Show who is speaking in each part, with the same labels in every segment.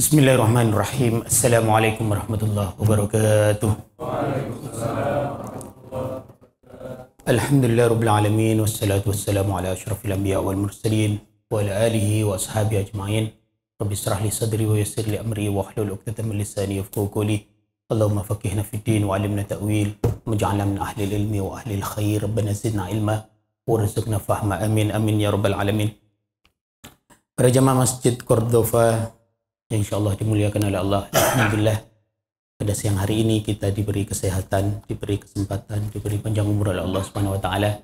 Speaker 1: Bismillahirrahmanirrahim. Assalamualaikum warahmatullahi wabarakatuh. Alhamdulillah rabbil alamin wassalatu wassalamu ala asyrafil anbiya wal mursalin wa ala alihi wa ashabihi ajma'in. Rabbi israh li sadri wa yassir li amri wa hlul 'uqdatam min lisani yafqahu qawli. Allahumma faqihna fid din wa 'allimna ta'wil waj'alna min ahli ilmi wa ahli khair. Rabbana zidna ilma warzuqna fahma. Amin amin ya rabbal alamin. Para jamaah Masjid Cordova yang insyaallah dimuliakan oleh Allah. Alhamdulillah pada siang hari ini kita diberi kesehatan, diberi kesempatan, diberi panjang umur oleh Allah Subhanahu wa taala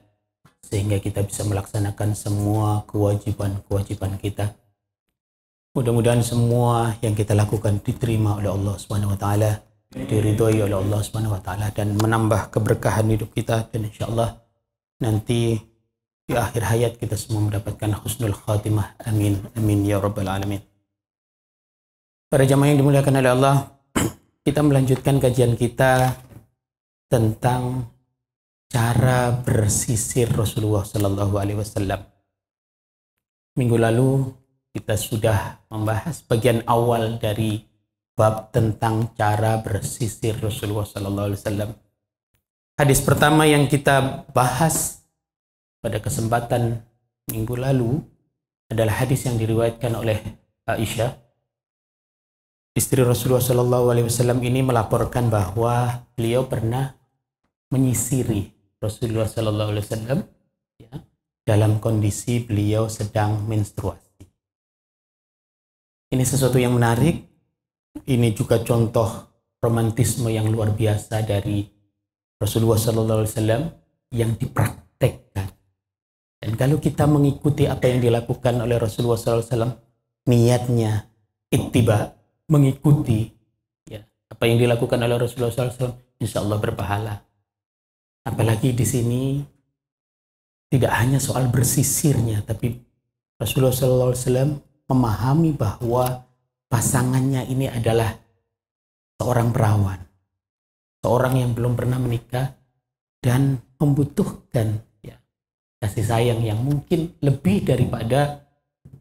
Speaker 1: sehingga kita bisa melaksanakan semua kewajiban-kewajiban kita. Mudah-mudahan semua yang kita lakukan diterima oleh Allah Subhanahu wa taala, diridhoi oleh Allah Subhanahu wa taala dan menambah keberkahan hidup kita, dan insyaallah nanti di akhir hayat kita semua mendapatkan husnul khatimah. Amin amin ya rabbal alamin. Para jamaah yang dimuliakan oleh Allah, kita melanjutkan kajian kita tentang cara bersisir Rasulullah Sallallahu Alaihi Wasallam. Minggu lalu kita sudah membahas bagian awal dari bab tentang cara bersisir Rasulullah Sallallahu Alaihi Wasallam. Hadis pertama yang kita bahas pada kesempatan minggu lalu adalah hadis yang diriwayatkan oleh Aisyah. Istri Rasulullah Sallallahu Alaihi Wasallam ini melaporkan bahwa beliau pernah menyisiri Rasulullah Sallallahu Alaihi Wasallam ya, dalam kondisi beliau sedang menstruasi. Ini sesuatu yang menarik. Ini juga contoh romantisme yang luar biasa dari Rasulullah Sallallahu Alaihi Wasallam yang dipraktekkan. Dan kalau kita mengikuti apa yang dilakukan oleh Rasulullah Sallallahu Alaihi Wasallam, niatnya ittiba, mengikuti ya apa yang dilakukan oleh Rasulullah SAW, insya Allah berpahala. Apalagi di sini tidak hanya soal bersisirnya, tapi Rasulullah SAW memahami bahwa pasangannya ini adalah seorang perawan, seorang yang belum pernah menikah dan membutuhkan ya kasih sayang yang mungkin lebih daripada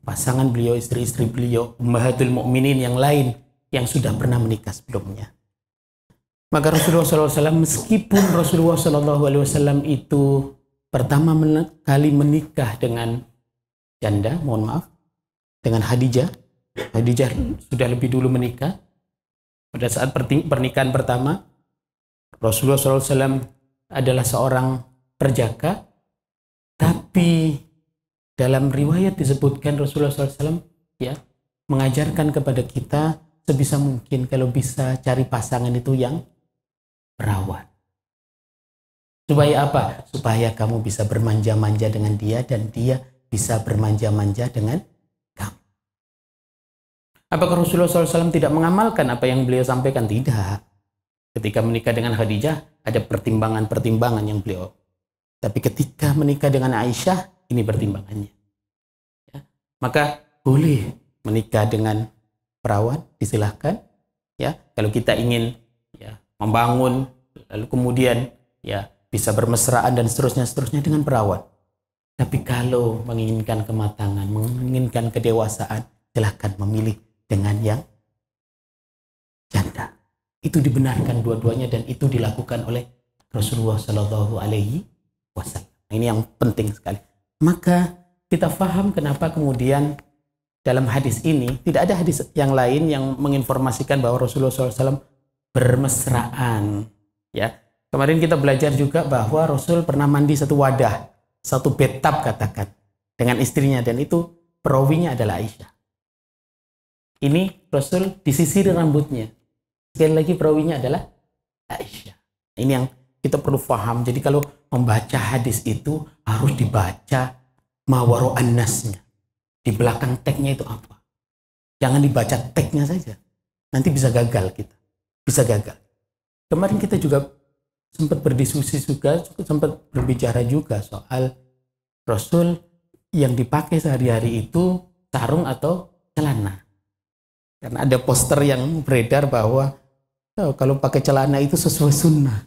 Speaker 1: pasangan beliau, istri-istri beliau, ummahatul mukminin yang lain yang sudah pernah menikah sebelumnya. Maka Rasulullah SAW, meskipun Rasulullah SAW itu pertama kali menikah dengan janda, mohon maaf, dengan Khadijah. Khadijah sudah lebih dulu menikah. Pada saat pernikahan pertama, Rasulullah SAW adalah seorang perjaka, tapi dalam riwayat disebutkan Rasulullah SAW ya mengajarkan kepada kita sebisa mungkin kalau bisa cari pasangan itu yang perawan. Supaya apa? Supaya kamu bisa bermanja-manja dengan dia dan dia bisa bermanja-manja dengan kamu. Apakah Rasulullah SAW tidak mengamalkan apa yang beliau sampaikan? Tidak. Ketika menikah dengan Khadijah ada pertimbangan-pertimbangan yang beliau. Tapi ketika menikah dengan Aisyah, ini pertimbangannya. Ya. Maka boleh menikah dengan perawan, disilahkan. Ya, kalau kita ingin ya membangun, lalu kemudian ya bisa bermesraan dan seterusnya dengan perawan. Tapi kalau menginginkan kematangan, menginginkan kedewasaan, silahkan memilih dengan yang janda. Itu dibenarkan dua-duanya dan itu dilakukan oleh Rasulullah Shallallahu Alaihi Wasallam. Ini yang penting sekali. Maka kita paham kenapa kemudian dalam hadis ini tidak ada hadis yang lain yang menginformasikan bahwa Rasulullah SAW bermesraan. Ya, kemarin kita belajar juga bahwa Rasul pernah mandi satu wadah, satu bathtub katakan, dengan istrinya, dan itu perawinya adalah Aisyah. Ini Rasul disisir rambutnya. Sekali lagi perawinya adalah Aisyah. Ini yang kita perlu paham. Jadi kalau membaca hadis itu harus dibaca mawaro'an nasnya. Di belakang tagnya itu apa? Jangan dibaca tagnya saja. Nanti bisa gagal kita. Bisa gagal. Kemarin kita juga sempat berdiskusi juga, sempat berbicara juga soal Rasul yang dipakai sehari-hari itu sarung atau celana. Karena ada poster yang beredar bahwa kalau pakai celana itu sesuai sunnah.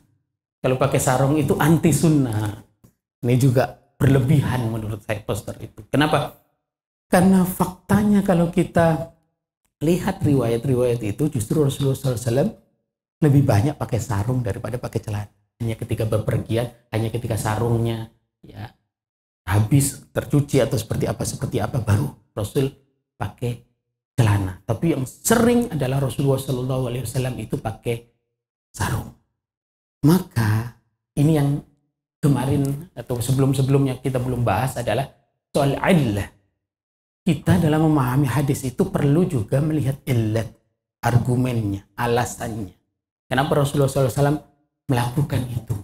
Speaker 1: Kalau pakai sarung itu anti sunnah. Ini juga berlebihan menurut saya poster itu. Kenapa? Karena faktanya kalau kita lihat riwayat-riwayat itu justru Rasulullah SAW lebih banyak pakai sarung daripada pakai celana. Hanya ketika bepergian, hanya ketika sarungnya ya habis tercuci atau seperti apa baru Rasul pakai celana. Tapi yang sering adalah Rasulullah SAW itu pakai sarung. Maka ini yang kemarin atau sebelum-sebelumnya kita belum bahas adalah soal illah. Kita dalam memahami hadis itu perlu juga melihat illat, argumennya, alasannya. Kenapa Rasulullah SAW melakukan itu?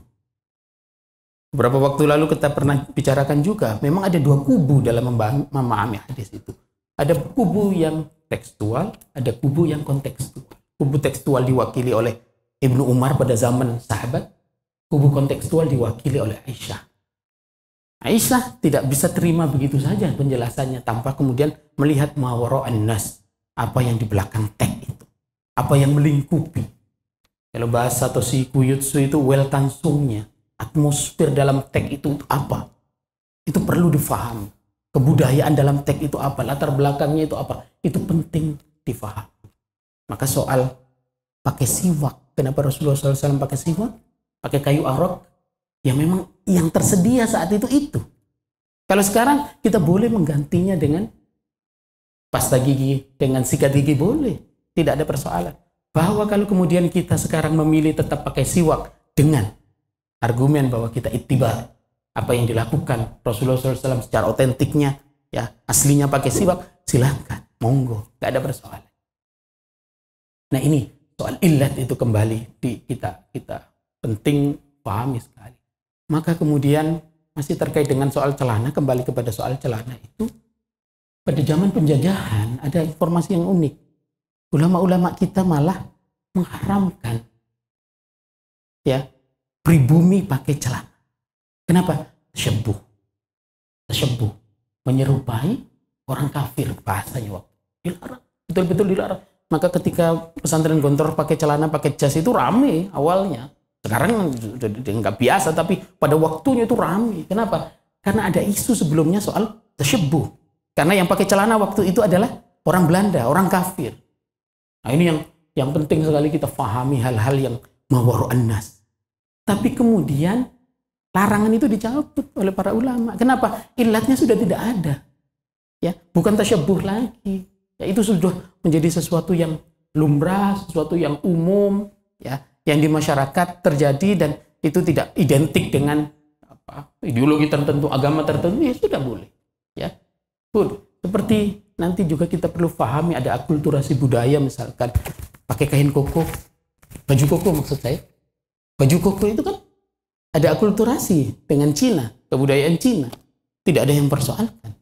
Speaker 1: Beberapa waktu lalu kita pernah bicarakan juga, memang ada dua kubu dalam memahami hadis itu. Ada kubu yang tekstual, ada kubu yang kontekstual. Kubu tekstual diwakili oleh Ibnu Umar pada zaman sahabat, kubu kontekstual diwakili oleh Aisyah. Aisyah tidak bisa terima begitu saja penjelasannya tanpa kemudian melihat mawara'an nas, apa yang di belakang teks itu, apa yang melingkupi. Kalau bahasa Toshikuyutsu itu weltansungnya, atmosfer dalam teks itu apa? Itu perlu difahami. Kebudayaan dalam teks itu apa? Latar belakangnya itu apa? Itu penting difahami. Maka soal pakai siwak, kenapa Rasulullah SAW pakai siwak? Pakai kayu arok? Ya memang yang tersedia saat itu. Kalau sekarang kita boleh menggantinya dengan pasta gigi, dengan sikat gigi boleh. Tidak ada persoalan. Bahwa kalau kemudian kita sekarang memilih tetap pakai siwak dengan argumen bahwa kita ittiba apa yang dilakukan Rasulullah SAW secara otentiknya, ya aslinya pakai siwak, silahkan, monggo, nggak ada persoalan. Nah ini soal illat itu kembali kita penting pahami sekali. Maka kemudian masih terkait dengan soal celana, kembali kepada soal celana itu, pada zaman penjajahan ada informasi yang unik. Ulama-ulama kita malah mengharamkan ya pribumi pakai celana. Kenapa? Tasyabuh, menyerupai orang kafir, bahasanya waktu. Dilarang, betul-betul dilarang. Maka ketika pesantren Gontor pakai celana, pakai jas itu rame awalnya. Sekarang nggak biasa, tapi pada waktunya itu rame. Kenapa? Karena ada isu sebelumnya soal tasyabuh. Karena yang pakai celana waktu itu adalah orang Belanda, orang kafir. Nah ini yang penting sekali kita pahami hal-hal yang mawara'an nas. Tapi kemudian larangan itu dicabut oleh para ulama. Kenapa? Illatnya sudah tidak ada. Ya, bukan tasyabuh lagi. Ya, itu sudah menjadi sesuatu yang lumrah, sesuatu yang umum, ya, yang di masyarakat terjadi dan itu tidak identik dengan ideologi tertentu, agama tertentu, ya sudah boleh. Ya, seperti nanti juga kita perlu pahami ada akulturasi budaya, misalkan pakai kain koko, baju koko maksud saya. Baju koko itu kan ada akulturasi dengan Cina, kebudayaan Cina. Tidak ada yang persoalkan.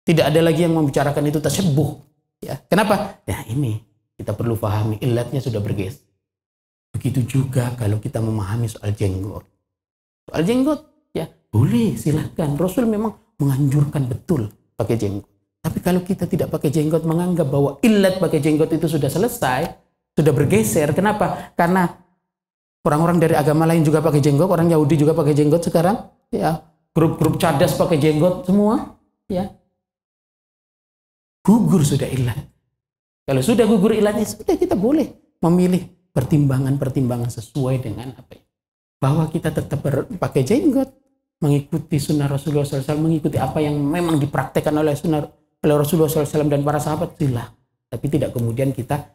Speaker 1: Tidak ada lagi yang membicarakan itu tasyabuh. Ya, kenapa? Ya ini kita perlu pahami illatnya sudah bergeser. Begitu juga kalau kita memahami soal jenggot. Soal jenggot, ya boleh silahkan. Rasul memang menganjurkan betul pakai jenggot. Tapi kalau kita tidak pakai jenggot, menganggap bahwa illat pakai jenggot itu sudah selesai, sudah bergeser. Kenapa? Karena orang-orang dari agama lain juga pakai jenggot, orang Yahudi juga pakai jenggot sekarang. Ya, grup-grup cadas pakai jenggot semua. Ya, gugur sudah illat. Kalau sudah gugur illatnya, sudah kita boleh memilih pertimbangan-pertimbangan sesuai dengan apa ya. Bahwa kita tetap pakai jenggot, mengikuti sunnah Rasulullah SAW, mengikuti apa yang memang dipraktekkan oleh Rasulullah SAW dan para sahabat, silah. Tapi tidak kemudian kita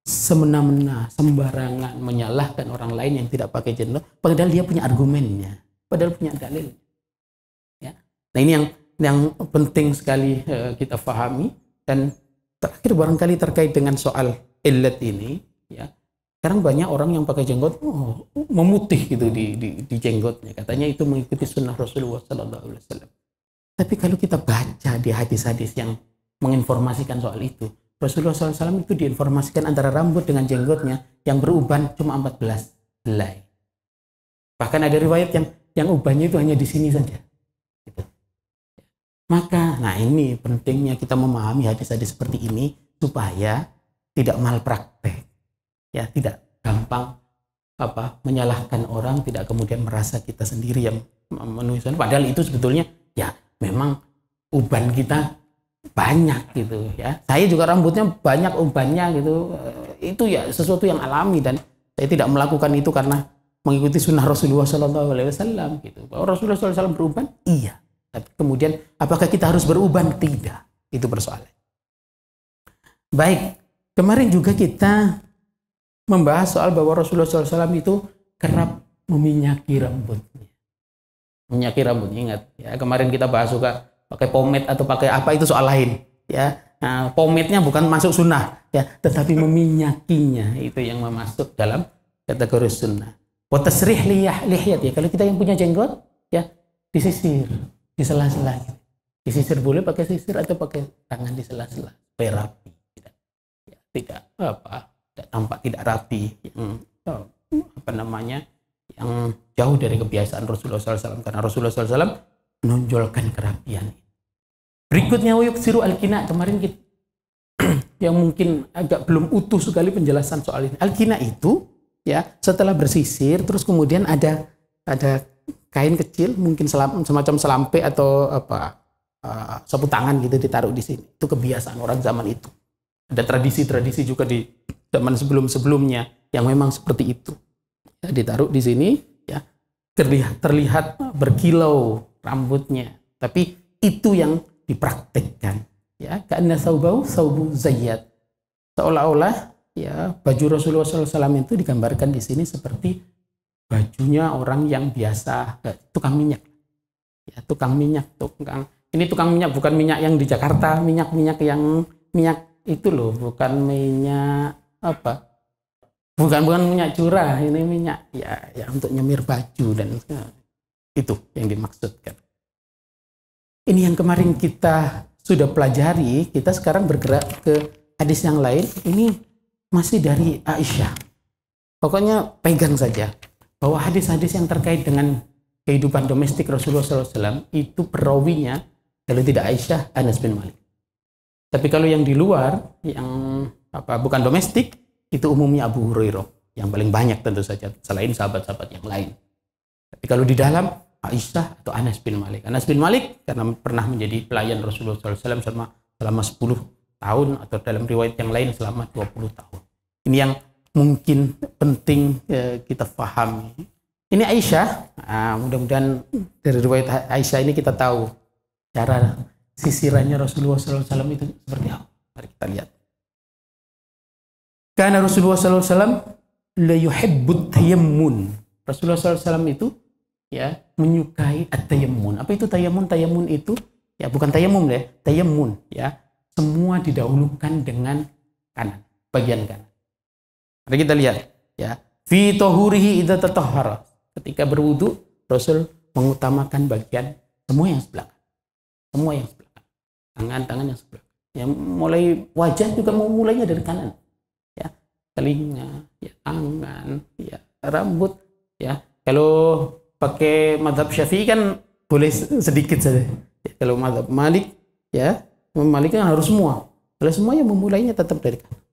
Speaker 1: semena-mena, sembarangan menyalahkan orang lain yang tidak pakai jenggot, padahal dia punya argumennya, padahal punya dalil. Ya. Nah ini yang penting sekali kita pahami. Dan terakhir barangkali terkait dengan soal illat ini, ya. Sekarang banyak orang yang pakai jenggot memutih gitu di jenggotnya. Katanya itu mengikuti sunnah Rasulullah SAW. Tapi kalau kita baca di hadis-hadis yang menginformasikan soal itu, Rasulullah SAW itu diinformasikan antara rambut dengan jenggotnya yang beruban cuma 14 helai. Bahkan ada riwayat yang ubannya itu hanya di sini saja. Gitu. Maka, nah ini pentingnya kita memahami hadis-hadis seperti ini supaya tidak malpraktek. Ya, tidak gampang menyalahkan orang, tidak kemudian merasa kita sendiri yang menuliskan. Padahal itu sebetulnya ya memang uban kita banyak gitu ya. Saya juga rambutnya banyak ubannya gitu. Itu ya sesuatu yang alami dan saya tidak melakukan itu karena mengikuti sunnah Rasulullah SAW gitu. Bahwa Rasulullah SAW beruban, iya. Tapi kemudian apakah kita harus beruban? Tidak. Itu persoalan. Baik, kemarin juga kita membahas soal bahwa Rasulullah SAW itu kerap meminyaki rambutnya. Minyaki rambutnya, ingat ya, kemarin kita bahas juga pakai pomade atau pakai apa itu soal lain ya. Nah, pomade-nya bukan masuk sunnah ya, tetapi meminyakinya itu yang masuk dalam kategori sunnah. Wa tasrih lihyat ya, kalau kita yang punya jenggot ya disisir di sela-sela gitu. Disisir boleh pakai sisir atau pakai tangan di sela-sela supaya rapi, tidak tampak tidak rapi, yang apa namanya, yang jauh dari kebiasaan Rasulullah SAW, karena Rasulullah SAW menonjolkan kerapian. Berikutnya wayuksiru al-kina. Kemarin kita yang mungkin agak belum utuh sekali penjelasan soal ini. Al-kina itu ya setelah bersisir terus kemudian ada kain kecil mungkin semacam selampe atau sapu tangan gitu ditaruh di sini. Itu kebiasaan orang zaman itu. Ada tradisi-tradisi juga di zaman sebelum-sebelumnya yang memang seperti itu. Ya, ditaruh di sini ya, terlihat berkilau rambutnya, tapi itu yang dipraktekkan ya, karena saubu zayyat, seolah-olah ya baju Rasulullah SAW itu digambarkan di sini seperti bajunya orang yang biasa, tukang minyak ya, tukang minyak bukan minyak yang di Jakarta, minyak itu loh, bukan minyak bukan minyak curah, ini minyak ya untuk nyemir baju, dan itu yang dimaksudkan. Ini yang kemarin kita sudah pelajari. Kita sekarang bergerak ke hadis yang lain. Ini masih dari Aisyah. Pokoknya pegang saja bahwa hadis-hadis yang terkait dengan kehidupan domestik Rasulullah SAW itu perawinya, kalau tidak Aisyah, Anas bin Malik. Tapi kalau yang di luar, yang bukan domestik, itu umumnya Abu Hurairah yang paling banyak tentu saja, selain sahabat-sahabat yang lain. Tapi kalau di dalam, Aisyah atau Anas bin Malik. Anas bin Malik karena pernah menjadi pelayan Rasulullah SAW selama 10 tahun, atau dalam riwayat yang lain selama 20 tahun. Ini yang mungkin penting kita pahami. Ini Aisyah, mudah-mudahan dari riwayat Aisyah ini kita tahu cara sisirannya Rasulullah SAW itu seperti apa. Mari kita lihat. Karena Rasulullah SAW la yuhibbut tayammun. Rasulullah SAW itu ya menyukai at-tayammun. Apa itu tayammun? Tayammun itu ya bukan tayamum ya, tayammun ya. Semua didahulukan dengan kanan, bagian kanan. Mari kita lihat ya. Fi tahurihi idza tatahhara. Ketika berwudu, Rasul mengutamakan bagian semua yang sebelah kanan. Semua yang sebelah kanan. Tangan yang sebelah kanan. Ya, mulai wajah juga mulainya dari kanan. Ya, telinga, ya tangan, ya rambut, ya. Kalau pakai mazhab Syafi'i kan boleh sedikit saja. Ya, kalau mazhab Malik ya, Malik kan harus semua. Kalau semua ya memulainya tetap dari kanan.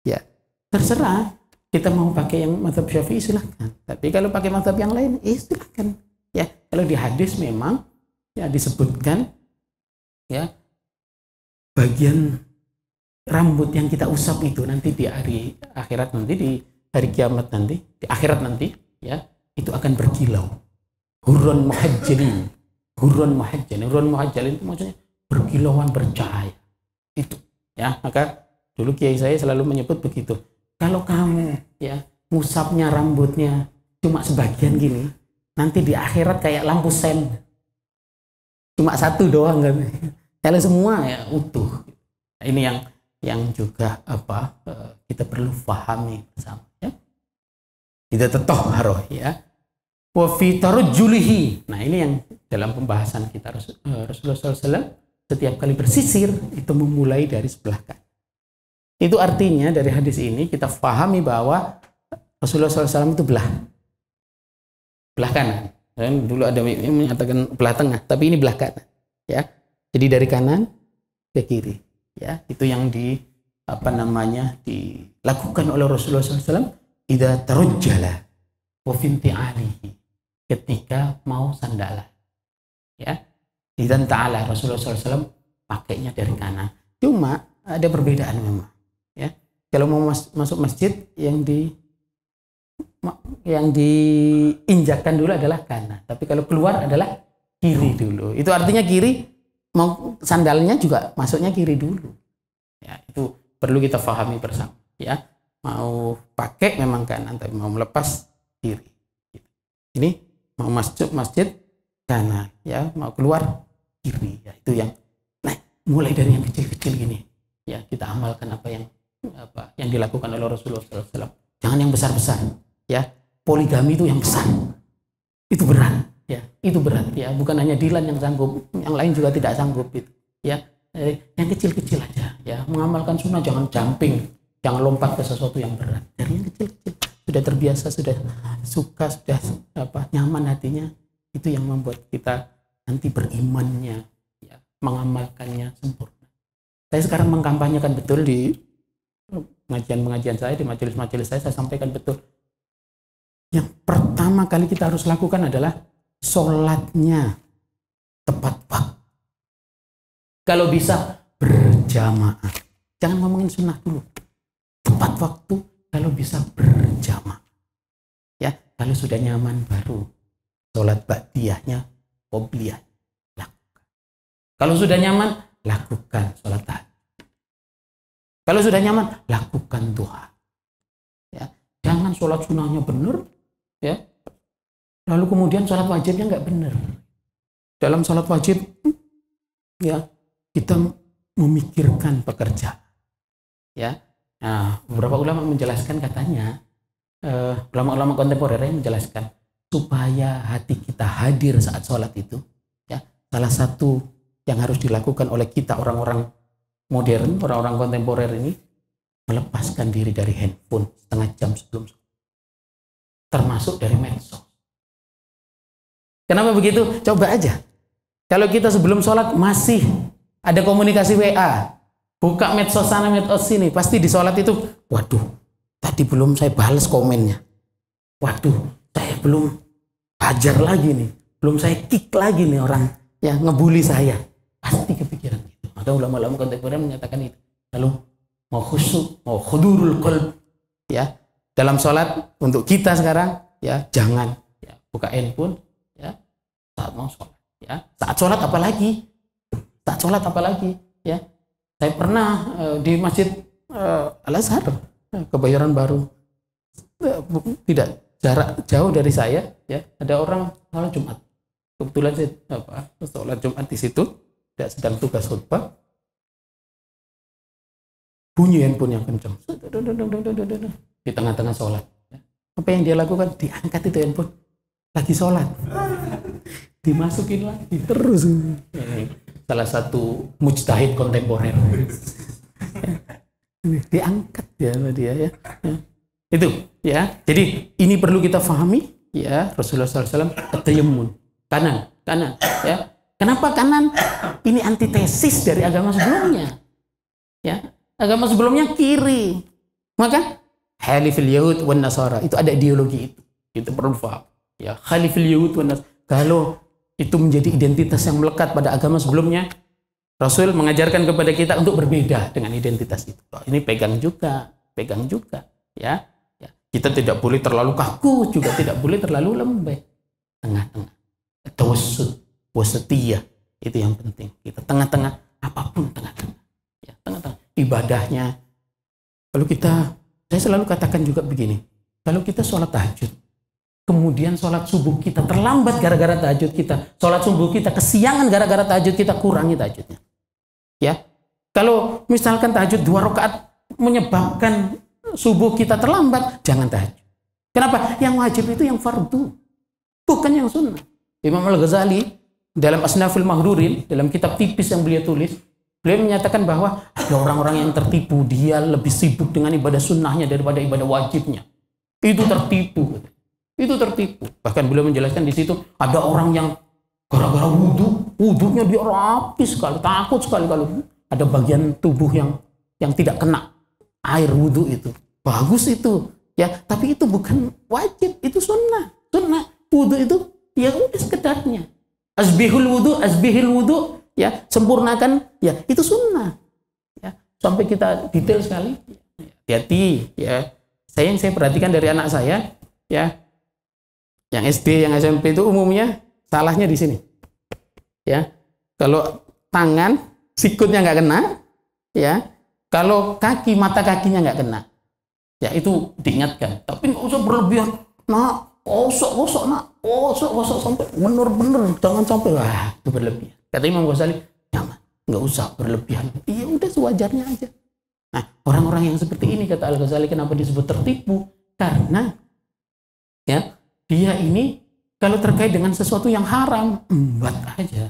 Speaker 1: Ya, terserah kita mau pakai yang mazhab Syafi'i silahkan. Tapi kalau pakai mazhab yang lain, silahkan. Ya, kalau di hadis memang ya disebutkan ya bagian rambut yang kita usap itu nanti di hari akhirat, nanti di hari kiamat nanti, di akhirat nanti ya, itu akan berkilau. Hurun muhajjalin. Hurun muhajjalin itu maksudnya berkilauan, bercahaya. Itu ya, maka dulu kiai saya selalu menyebut begitu. Kalau kamu ya ngusapnya rambutnya cuma sebagian gini, nanti di akhirat kayak lampu sen. Cuma satu doang kan. Kalau semua ya utuh. Nah, ini yang juga kita perlu pahami bersama ya. Kita tatahharoh ya. Wa fi tarajjulihi. Nah, ini yang dalam pembahasan kita Rasulullah SAW setiap kali bersisir itu memulai dari sebelah kanan. Itu artinya dari hadis ini kita pahami bahwa Rasulullah SAW itu belah kanan. Dan dulu ada yang menyatakan belah tengah, tapi ini belah kanan. Ya, jadi dari kanan ke kiri. Ya, itu yang dilakukan oleh Rasulullah SAW. Idza tarajjala wa fi inti'alihi. Ketika mau sandalan. Ya, idzan ta'ala Rasulullah SAW pakainya dari kanan. Cuma ada perbedaan memang. Ya, kalau mau masuk masjid yang diinjakkan dulu adalah kanan. Tapi kalau keluar adalah kiri dulu. Itu artinya kiri, mau sandalnya juga masuknya kiri dulu. Ya, itu perlu kita pahami bersama. Ya, mau pakai memang kanan, tapi mau melepas kiri. Ini mau masuk masjid kanan, ya, mau keluar kiri. Ya, itu yang. Nah, mulai dari yang kecil-kecil gini. Ya, kita amalkan apa yang dilakukan oleh Rasulullah SAW. Jangan yang besar-besar. Ya, poligami itu yang besar. Itu berat. Ya, itu berat. Ya, bukan hanya Dilan yang sanggup, yang lain juga tidak sanggup itu. Ya, yang kecil-kecil aja. Ya, mengamalkan sunnah jangan jumping, jangan lompat ke sesuatu yang berat. Dari yang kecil-kecil sudah terbiasa, sudah suka, sudah nyaman hatinya. Itu yang membuat kita nanti berimannya, ya, mengamalkannya sempurna. Saya sekarang mengkampanyekan betul di pengajian-pengajian saya, di majelis-majelis saya sampaikan betul. Yang pertama kali kita harus lakukan adalah sholatnya tepat waktu. Kalau bisa berjamaah. Jangan ngomongin sunnah dulu. Tepat waktu, kalau bisa berjamaah. Ya, kalau sudah nyaman baru sholat ba'diyahnya, qobliyah. Lakukan. Kalau sudah nyaman, lakukan sholat tahajud. Kalau sudah nyaman, lakukan duha. Ya, jangan sholat sunnahnya benar, ya, lalu kemudian sholat wajibnya nggak benar. Dalam sholat wajib, ya, kita memikirkan pekerjaan. Ya, nah, beberapa ulama menjelaskan katanya, ulama-ulama kontemporer menjelaskan supaya hati kita hadir saat sholat itu, ya, salah satu yang harus dilakukan oleh kita orang-orang modern, orang-orang kontemporer ini, melepaskan diri dari handphone setengah jam sebelum sholat. Termasuk dari medsos. Kenapa begitu? Coba aja. Kalau kita sebelum sholat masih ada komunikasi WA, buka medsos sana, medsos sini, pasti di sholat itu, waduh, tadi belum saya balas komennya. Waduh, saya belum hajar lagi nih, belum saya kick lagi nih orang yang ngebully saya. Pasti kepikiran gitu. Maka ulama-ulama kontemporer menyatakan itu. Lalu mau khusyuk, mau khudurul qalb, ya, dalam sholat untuk kita sekarang, ya, jangan, ya, buka handphone, ya, saat mau sholat, ya, saat sholat apalagi, ya. Saya pernah di Masjid Al-Azhar, Kebayoran Baru, tidak jarak jauh dari saya, ya, ada orang sholat Jumat. Kebetulan saya sholat Jumat di situ, tidak sedang tugas khutbah. Bunyi handphone yang kencang di tengah-tengah sholat. Apa yang dia lakukan? Diangkat itu handphone, lagi sholat, dimasukin lagi terus. Salah satu mujtahid kontemporer, diangkat ya dia, ya. Itu, ya. Jadi ini perlu kita pahami, ya. Rasulullah SAW at-tayammun, kanan, ya. Kenapa kanan? Ini antitesis dari agama sebelumnya, ya. Agama sebelumnya kiri. Maka Khalifil Yahud wan Nasara, itu ada ideologi itu perlu paham. Ya, Khalifil Yahud wan Nasara. Kalau itu menjadi identitas yang melekat pada agama sebelumnya, Rasul mengajarkan kepada kita untuk berbeda dengan identitas itu. Ini pegang juga, ya. Ya. Kita tidak boleh terlalu kaku, juga tidak boleh terlalu lembek. Tengah-tengah. Tawassut, wasatiyah, itu yang penting. Kita tengah-tengah, apapun tengah-tengah. Ya, tengah-tengah. Ibadahnya. Kalau saya selalu katakan juga begini, kalau kita sholat tahajud, kemudian sholat subuh kita terlambat gara-gara tahajud kita, sholat subuh kita kesiangan gara-gara tahajud kita, kurangi tahajudnya. Ya, kalau misalkan tahajud 2 rakaat menyebabkan subuh kita terlambat, jangan tahajud. Kenapa? Yang wajib itu yang fardu, bukan yang sunnah. Imam Al-Ghazali dalam Asnaful Mahdurin, dalam kitab tipis yang beliau tulis, beliau menyatakan bahwa ada orang-orang yang tertipu, dia lebih sibuk dengan ibadah sunnahnya daripada ibadah wajibnya. Itu tertipu. Bahkan beliau menjelaskan di situ ada orang yang gara-gara wudhunya dia rapi sekali, takut sekali kalau ada bagian tubuh yang tidak kena air wudhu itu. Bagus itu, ya. Tapi itu bukan wajib, itu sunnah. Wudhu itu ya udah sekedarnya. Asbihul wudhu ya sempurnakan, ya itu sunnah. Ya, sampai kita detail sekali. Hati-hati, ya. Yang saya perhatikan dari anak saya, ya, yang SD, yang SMP itu umumnya salahnya di sini. Ya, kalau tangan, sikutnya nggak kena, ya. Kalau kaki, mata kakinya nggak kena, ya itu diingatkan. Tapi nggak usah berlebihan. Nah, kosok nak, kosok sampai bener-bener, jangan sampai wah itu berlebihan. Kata Imam Ghazali, jangan, nggak usah berlebihan. Iya udah sewajarnya aja. Nah, orang-orang yang seperti ini kata Al-Ghazali kenapa disebut tertipu? Karena ya dia ini kalau terkait dengan sesuatu yang haram, embat aja.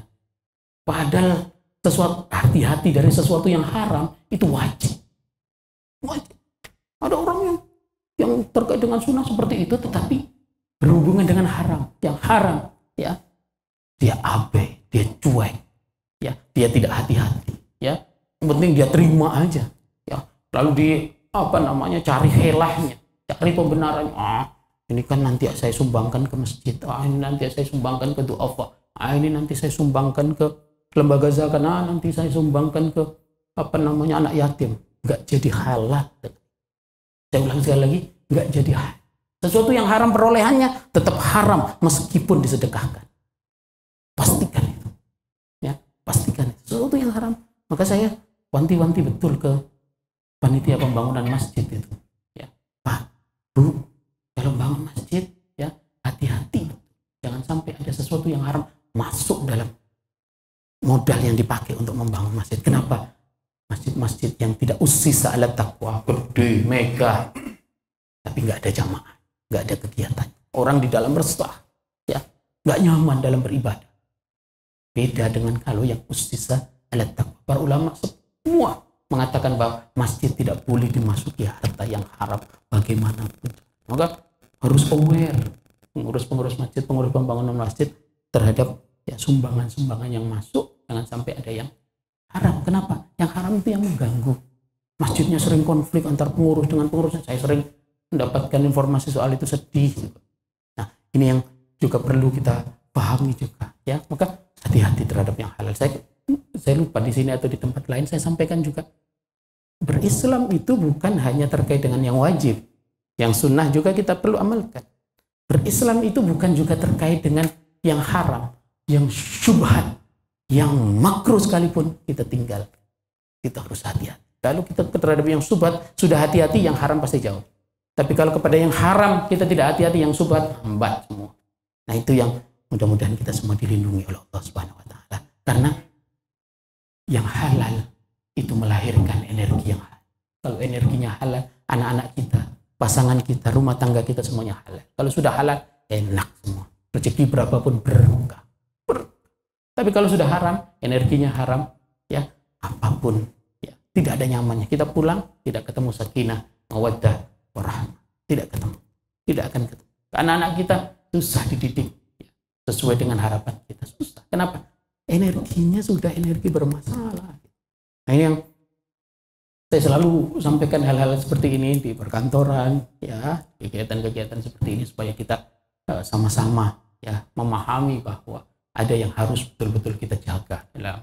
Speaker 1: Padahal sesuatu hati-hati dari sesuatu yang haram itu wajib. Wajib. Ada orang yang terkait dengan sunnah seperti itu, tetapi berhubungan dengan haram, yang haram, ya dia abai, dia cuek, ya dia tidak hati-hati, ya yang penting dia terima aja. Lalu di cari helahnya, cari pembenarannya. Ini kan nanti saya sumbangkan ke masjid. Ini nanti saya sumbangkan ke duafa. Ini nanti saya sumbangkan ke lembaga zakat. Nanti saya sumbangkan ke anak yatim. Nggak jadi halal. Saya ulang sekali lagi, nggak jadi halal. Sesuatu yang haram perolehannya tetap haram meskipun disedekahkan. Pastikan itu. Ya, pastikan itu. Sesuatu yang haram. Maka saya wanti-wanti betul ke panitia pembangunan masjid itu, ya Pak, Bu, kalau bangun masjid, ya hati-hati, jangan sampai ada sesuatu yang haram masuk dalam modal yang dipakai untuk membangun masjid. Kenapa? Masjid-masjid yang tidak ussisa ala taqwa, gede, megah, tapi nggak ada jamaah, nggak ada kegiatan. Orang di dalam resah, ya nggak nyaman dalam beribadah. Beda dengan kalau yang ussisa ala taqwa. Para ulama semua mengatakan bahwa masjid tidak boleh dimasuki harta yang haram bagaimanapun. Maka harus aware pengurus masjid, pengurus pembangunan masjid terhadap ya sumbangan-sumbangan yang masuk, jangan sampai ada yang haram. Kenapa? Yang haram itu yang mengganggu. Masjidnya sering konflik antar pengurus dengan pengurusnya. Saya sering mendapatkan informasi soal itu, sedih. Nah, ini yang juga perlu kita pahami juga, ya. Maka hati-hati terhadap yang halal. Saya lupa di sini atau di tempat lain saya sampaikan juga, berislam itu bukan hanya terkait dengan yang wajib, yang sunnah juga kita perlu amalkan. Berislam itu bukan juga terkait dengan yang haram, yang syubhat, yang makruh sekalipun kita tinggal. Kita harus hati-hati. Kalau kita terhadap yang syubhat sudah hati-hati, yang haram pasti jauh. Tapi kalau kepada yang haram kita tidak hati-hati, yang syubhat hambat semua. Nah itu yang mudah-mudahan kita semua dilindungi oleh Allah Subhanahu Wa Taala. Karena yang halal itu melahirkan energi yang halal. Kalau energinya halal, anak-anak kita, pasangan kita, rumah tangga kita semuanya halal. Kalau sudah halal, enak semua. Rezeki berapapun berkah. Tapi kalau sudah haram, energinya haram, ya apapun, ya tidak ada nyamannya. Kita pulang, tidak ketemu sakinah, mawaddah, warahmah. Tidak ketemu. Tidak akan ketemu. Anak-anak kita susah dididik, ya, sesuai dengan harapan kita. Susah. Kenapa? Energinya sudah energi bermasalah. Nah ini yang saya selalu sampaikan, hal-hal seperti ini di perkantoran, ya kegiatan-kegiatan seperti ini supaya kita sama-sama ya memahami bahwa ada yang harus betul-betul kita jaga dalam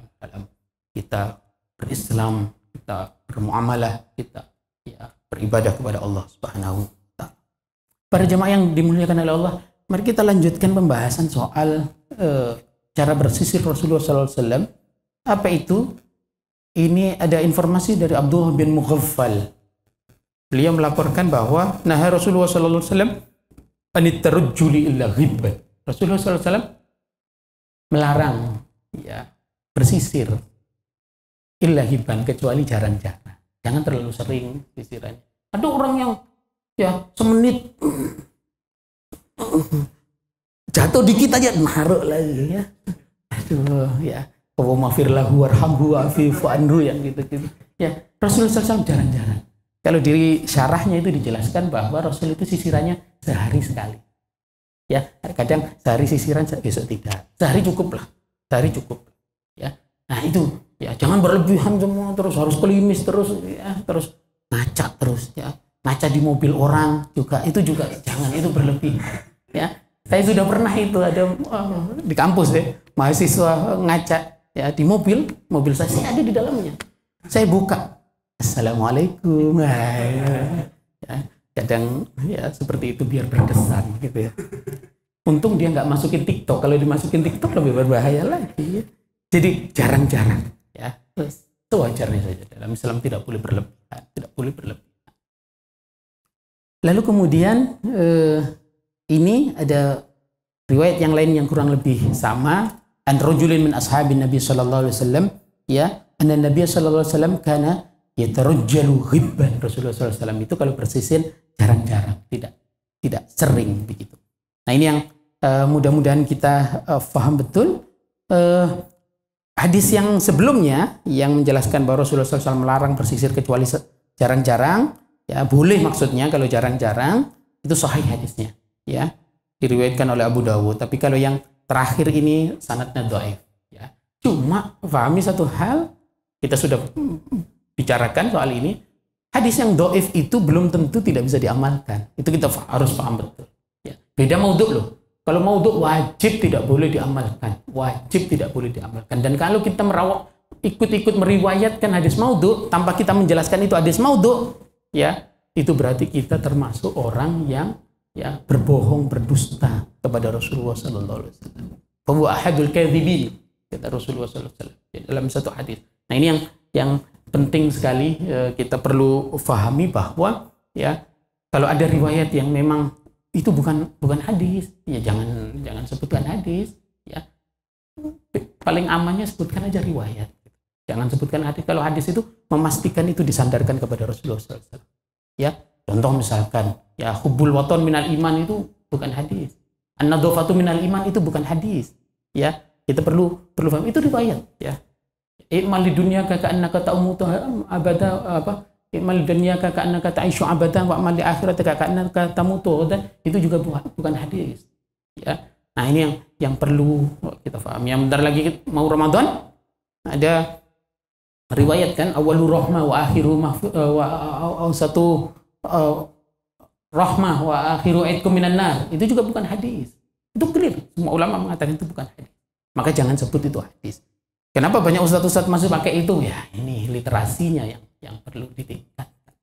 Speaker 1: kita berislam, kita bermuamalah, kita ya beribadah kepada Allah Subhanahu wa Ta'ala. Para jemaah yang dimuliakan oleh Allah, mari kita lanjutkan pembahasan soal cara bersisir Rasulullah SAW. Apa itu? Ini ada informasi dari Abdullah bin Mughaffal. Beliau melaporkan bahwa nah Rasulullah SAW anit tarujjuli illa ghibban. Rasulullah SAW melarang ya bersisir illa ghibban, kecuali jarang-jarang. Jangan terlalu sering sisirannya. Ada orang yang ya semenit jatuh dikit aja naruh lagi ya. Aduh ya. Wa mafir lahu warhamhu wa'fifu anhu, yang gitu-gitu. Ya, Rasulullah SAW jarang-jarang. Kalau di syarahnya itu dijelaskan bahwa Rasul itu sisirannya sehari sekali. Ya, kadang sehari sisiran, besok tidak. Sehari cukup lah. Sehari cukup. Ya. Nah, itu ya jangan berlebihan semua terus harus klimis terus ya, terus ngaca terus ya. Ngaca di mobil orang juga itu juga jangan, itu berlebihan. Ya. Saya sudah pernah itu ada di kampus ya, mahasiswa ngaca ya di mobil saya ada di dalamnya. Saya buka, Assalamualaikum. Ya, kadang ya seperti itu biar berkesan gitu ya. Untung dia nggak masukin TikTok. Kalau dimasukin TikTok lebih berbahaya lagi. Jadi jarang-jarang ya. Sewajarnya saja. Dalam Islam tidak boleh berlebihan, tidak boleh berlebihan. Lalu kemudian ini ada riwayat yang lain yang kurang lebih sama. An rajulin min ashabin Nabi sallallahu alaihi wasallam ya, anna Nabi sallallahu alaihi wasallam kana yatarajjalu ghibban. Rasulullah sallallahu alaihi wasallam itu kalau bersisir jarang-jarang, tidak sering begitu. Nah, ini yang mudah-mudahan kita paham betul. Hadis yang sebelumnya yang menjelaskan bahwa Rasulullah SAW melarang bersisir kecuali jarang-jarang, ya boleh maksudnya kalau jarang-jarang, itu sahih hadisnya, ya diriwayatkan oleh Abu Dawud. Tapi kalau yang terakhir ini sanadnya dhaif, ya. Cuma pahami satu hal, kita sudah bicarakan soal ini, hadis yang dhaif itu belum tentu tidak bisa diamalkan. Itu kita harus paham betul. Ya. Beda maudhu loh. Kalau maudhu wajib tidak boleh diamalkan, wajib tidak boleh diamalkan. Dan kalau kita ikut-ikut meriwayatkan hadis maudhu tanpa kita menjelaskan itu hadis maudhu, ya itu berarti kita termasuk orang yang ya berbohong, berdusta kepada Rasulullah Sallallahu Alaihi Wasallam. Bahwa ahadul kadzibin, kata Rasulullah Sallallahu Alaihi Wasallam dalam satu hadis. Nah, ini yang penting sekali kita perlu fahami bahwa ya kalau ada riwayat yang memang itu bukan hadis, ya jangan sebutkan hadis, ya paling amannya sebutkan aja riwayat, jangan sebutkan hadis. Kalau hadis itu memastikan itu disandarkan kepada Rasulullah SAW. Ya contoh misalkan ya hubbul waton minal iman itu bukan hadis, an-nadhafatu minal iman itu bukan hadis, ya kita perlu paham itu riwayat, ya i'mal di dunia ka'annaka ta'mutu abada apa Imal dunia ka'annaka ta'ishu abadan wa amal di akhirat ka'annaka tamutu, dan itu juga bukan hadis. Ya. Nah, ini yang perlu kita paham. Yang bentar lagi mau Ramadan ada riwayat kan awalu rahmah wa akhiru satu rahmah wa akhiru aidkum minan nar. Itu juga bukan hadis. Itu clear. Semua ulama mengatakan itu bukan hadis. Maka jangan sebut itu hadis. Kenapa banyak ustadz-ustadz masih pakai itu? Ya, ini literasinya yang perlu ditingkatkan.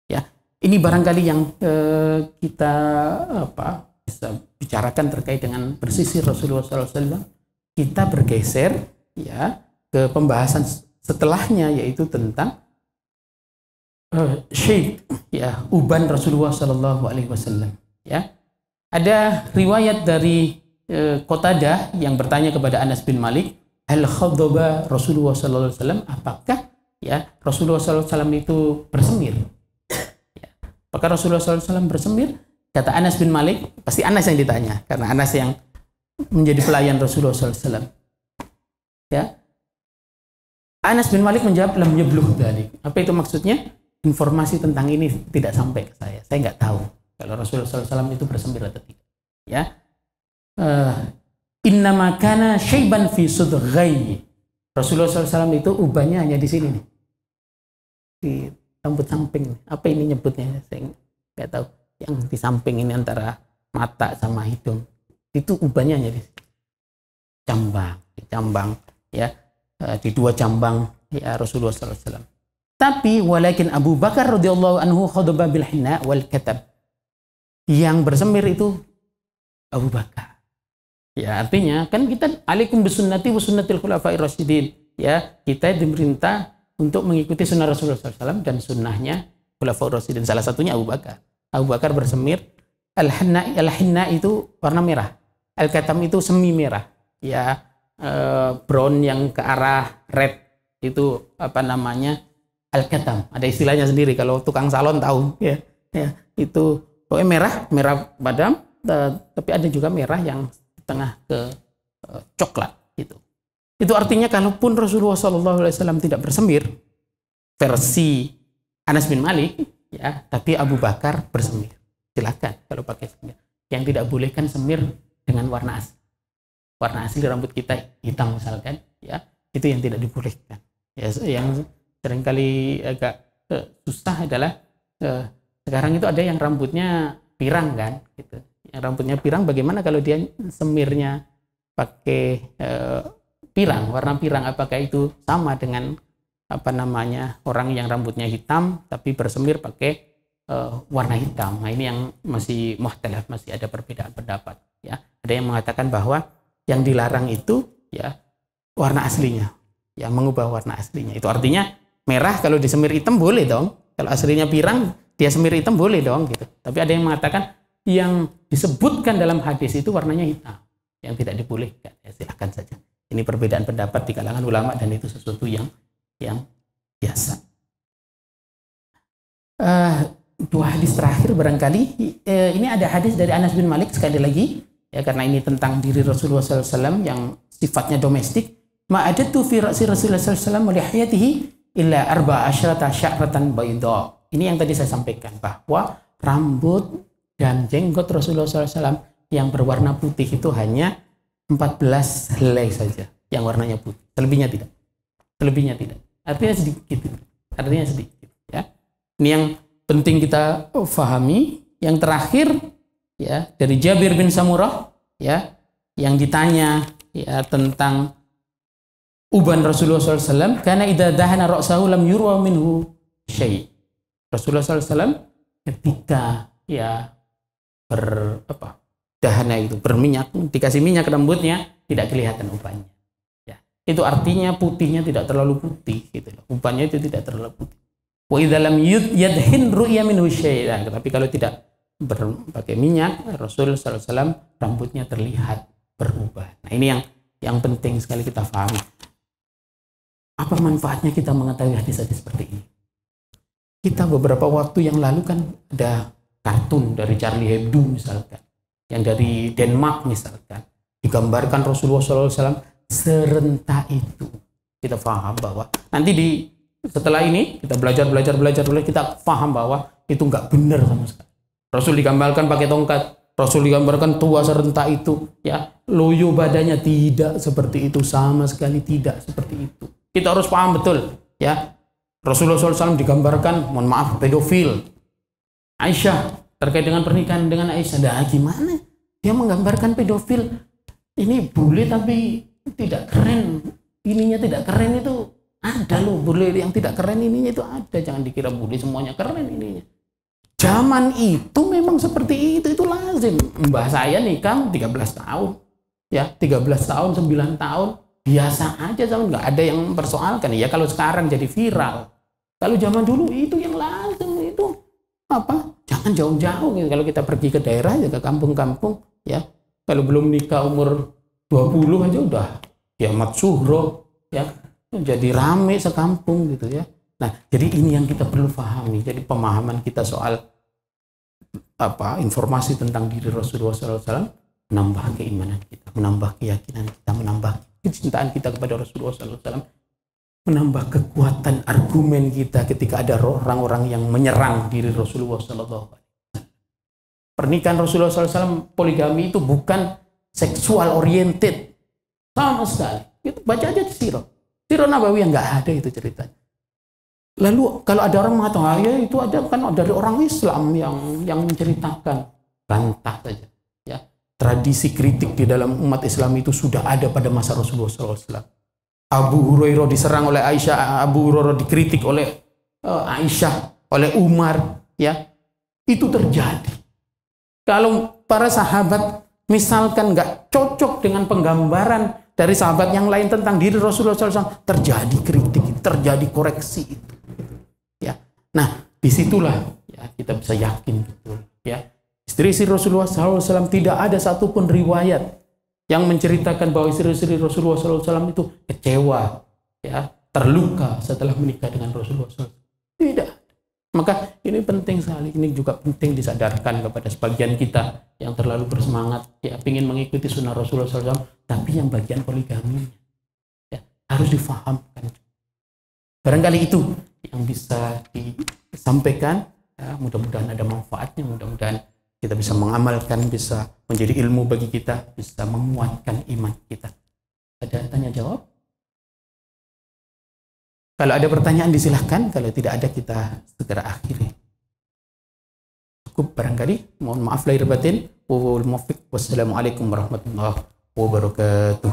Speaker 1: Ya, ini barangkali yang kita bisa bicarakan terkait dengan bersisir Rasulullah SAW. Kita bergeser ya ke pembahasan setelahnya, yaitu tentang syekh ya uban Rasulullah SAW. Ya, ada riwayat dari Qatadah yang bertanya kepada Anas bin Malik, hal khadaba Rasulullah SAW, apakah ya Rasulullah SAW itu bersemir? Ya. Apakah Rasulullah SAW bersemir? Kata Anas bin Malik, pasti Anas yang ditanya, karena Anas yang menjadi pelayan Rasulullah SAW. Ya. Anas bin Malik menjawab, lam yabluh dzalik. Apa itu maksudnya? Informasi tentang ini tidak sampai ke saya. Saya nggak tahu kalau Rasulullah SAW itu bersemir atau tidak. Ya. Innama kana syaiban fi sudghaihi. Rasulullah SAW itu ubannya hanya di sini nih, di rambut samping. Apa ini nyebutnya? Saya nggak tahu. Yang di samping ini antara mata sama hidung. Itu ubannya hanya di cambang, ya, di dua cambang ya Rasulullah SAW. Tapi walakin Abu Bakar radhiyallahu anhu khadaba bil hinna wal katab. Yang bersemir itu Abu Bakar. Ya, artinya kan kita alaikum bisunnati wa sunnatil khulafa'ir rasyidin. Ya, kita diperintah untuk mengikuti sunnah Rasulullah SAW dan sunnahnya khulafa'ir rasyidin. Salah satunya Abu Bakar. Abu Bakar bersemir. Al-hinna itu warna merah. Al-katam itu semi merah. Ya, brown yang ke arah red itu apa namanya? Al-katam. Ada istilahnya sendiri kalau tukang salon tahu. Ya, itu pokoknya merah padam. Tapi ada juga merah yang tengah ke coklat gitu. Itu artinya kalaupun Rasulullah SAW tidak bersemir, versi Anas bin Malik ya, tapi Abu Bakar bersemir. Silakan kalau pakai semir. Yang tidak boleh kan semir dengan warna asli. Warna asli rambut kita hitam misalkan, ya itu yang tidak dibolehkan. Ya, yang seringkali agak susah adalah sekarang itu ada yang rambutnya pirang kan, gitu. Yang rambutnya pirang, bagaimana kalau dia semirnya pakai pirang, warna pirang, apakah itu sama dengan orang yang rambutnya hitam tapi bersemir pakai warna hitam? Nah, ini yang masih muhtalaf, masih ada perbedaan pendapat ya. Ada yang mengatakan bahwa yang dilarang itu ya warna aslinya, ya mengubah warna aslinya. Itu artinya merah kalau disemir hitam boleh dong. Kalau aslinya pirang dia semir hitam boleh dong gitu. Tapi ada yang mengatakan yang disebutkan dalam hadis itu warnanya hitam, yang tidak dibolehkan. Ya, silakan saja. Ini perbedaan pendapat di kalangan ulama dan itu sesuatu yang biasa. Dua hadis terakhir barangkali. Ini ada hadis dari Anas bin Malik sekali lagi, ya karena ini tentang diri Rasulullah SAW yang sifatnya domestik. Ma'adatu fi ra'si Rasulullah SAW walihiyatihi illa 14 sya'ratan bayda. Ini yang tadi saya sampaikan, bahwa rambut dan jenggot Rasulullah SAW yang berwarna putih itu hanya 14 helai saja yang warnanya putih. Selebihnya tidak. Selebihnya tidak. Artinya sedikit. Artinya sedikit. Ya. Ini yang penting kita fahami. Yang terakhir ya dari Jabir bin Samurah ya yang ditanya ya tentang uban Rasulullah SAW, karena idza dahana ra'sahu lam yurwa minhu syai'. Rasulullah SAW ketika ya dahana itu berminyak, dikasih minyak rambutnya tidak kelihatan ubannya. Ya, itu artinya putihnya tidak terlalu putih gitu loh. Ubannya itu tidak terlalu putih. Wa idza lam yadhin ru'ya minhu syai'. Tapi kalau tidak pakai minyak, Rasul SAW rambutnya terlihat berubah. Nah, ini yang penting sekali kita pahami. Apa manfaatnya kita mengetahui hadis-hadis seperti ini? Kita beberapa waktu yang lalu kan ada kartun dari Charlie Hebdo misalkan, yang dari Denmark misalkan, digambarkan Rasulullah SAW serentak itu. Kita paham bahwa nanti setelah ini kita belajar, kita paham bahwa itu nggak benar sama sekali. Rasul digambarkan pakai tongkat, Rasul digambarkan tua serentak itu, ya loyo badannya tidak seperti itu, sama sekali tidak seperti itu. Kita harus paham betul, ya. Rasulullah SAW digambarkan, mohon maaf, pedofil. Aisyah, terkait dengan pernikahan dengan Aisyah, gimana? Dia menggambarkan pedofil, ini bule tapi tidak keren, ininya tidak keren itu ada loh, bule yang tidak keren ininya itu ada. Jangan dikira bule semuanya keren ininya. Zaman itu memang seperti itu lazim. Mbah saya nikah 13 tahun, ya 13 tahun, 9 tahun. Biasa aja, zaman nggak ada yang mempersoalkan. Ya kalau sekarang jadi viral. Kalau zaman dulu itu yang lazim itu jangan jauh-jauh gitu. Kalau kita pergi ke daerah ya ke kampung-kampung ya. Kalau belum nikah umur 20 aja udah kiamat suhro ya. Jadi rame sekampung gitu ya. Nah, jadi ini yang kita perlu pahami. Jadi pemahaman kita soal informasi tentang diri Rasulullah SAW menambah keimanan kita, menambah keyakinan kita, menambah kecintaan kita kepada Rasulullah SAW, menambah kekuatan argumen kita ketika ada orang-orang yang menyerang diri Rasulullah SAW. Pernikahan Rasulullah SAW poligami itu bukan seksual oriented sama sekali. Itu baca aja di Sirah Nabawiyah, nggak ada itu ceritanya. Lalu kalau ada orang mengatakan ya itu ada kan dari orang Islam yang menceritakan, bantah saja. Ya, tradisi kritik di dalam umat Islam itu sudah ada pada masa Rasulullah SAW. Abu Hurairah diserang oleh Aisyah, Abu Hurairah dikritik oleh Aisyah, oleh Umar, ya itu terjadi. Kalau para sahabat misalkan nggak cocok dengan penggambaran dari sahabat yang lain tentang diri Rasulullah SAW, terjadi kritik, terjadi koreksi itu. Ya, nah disitulah ya kita bisa yakin betul. Ya, istri-istri Rasulullah SAW tidak ada satupun riwayat yang menceritakan bahwa istri-istri Rasulullah SAW itu kecewa, ya terluka setelah menikah dengan Rasulullah SAW. Tidak. Maka ini penting sekali. Ini juga penting disadarkan kepada sebagian kita yang terlalu bersemangat, ya ingin mengikuti sunnah Rasulullah SAW, tapi yang bagian poligami ya, harus difahamkan. Barangkali itu yang bisa disampaikan. Ya, mudah-mudahan ada manfaatnya, mudah-mudahan kita bisa mengamalkan, bisa menjadi ilmu bagi kita, bisa menguatkan iman kita. Ada tanya jawab? Kalau ada pertanyaan disilahkan, kalau tidak ada kita segera akhiri. Cukup barangkali. Mohon maaf lahir batin. Wassalamualaikum warahmatullahi wabarakatuh.